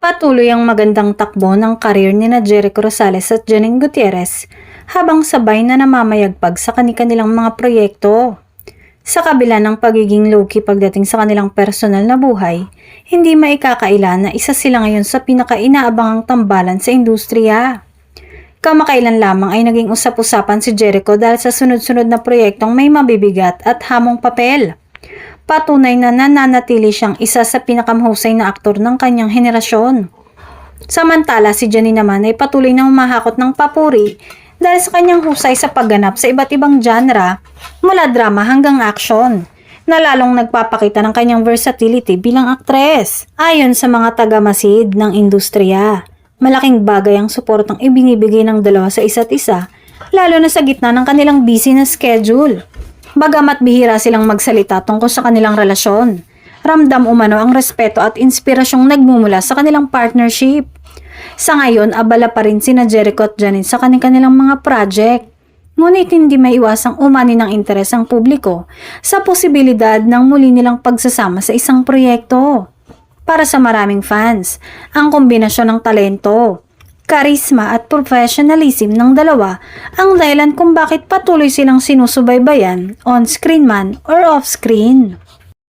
Patuloy ang magandang takbo ng karir ni na Jericho Rosales at Janine Gutierrez habang sabay na namamayagpag sa kanilang mga proyekto. Sa kabila ng pagiging low-key pagdating sa kanilang personal na buhay, hindi maikakaila na isa sila ngayon sa pinaka-inaabangang tambalan sa industriya. Kamakailan lamang ay naging usap-usapan si Jericho dahil sa sunod-sunod na proyektong may mabibigat at hamong papel. Patunay na nananatili siyang isa sa pinakamahusay na aktor ng kanyang henerasyon. Samantala si Janine naman ay patuloy na humahakot ng papuri dahil sa kanyang husay sa pagganap sa iba't ibang genre mula drama hanggang action, na lalong nagpapakita ng kanyang versatility bilang aktres. Ayon sa mga taga-masid ng industriya, malaking bagay ang suportang ibinibigay ng dalawa sa isa't isa, lalo na sa gitna ng kanilang busy na schedule. Bagamat bihira silang magsalita tungkol sa kanilang relasyon, ramdam umano ang respeto at inspirasyong nagmumula sa kanilang partnership. Sa ngayon, abala pa rin sina Jericho at Janine sa kanilang mga project. Ngunit hindi maiwasang umani ng interes ang publiko sa posibilidad ng muli nilang pagsasama sa isang proyekto. Para sa maraming fans, ang kombinasyon ng talento, karisma at professionalism ng dalawa ang dahilan kung bakit patuloy silang sinusubaybayan on-screen man or off-screen.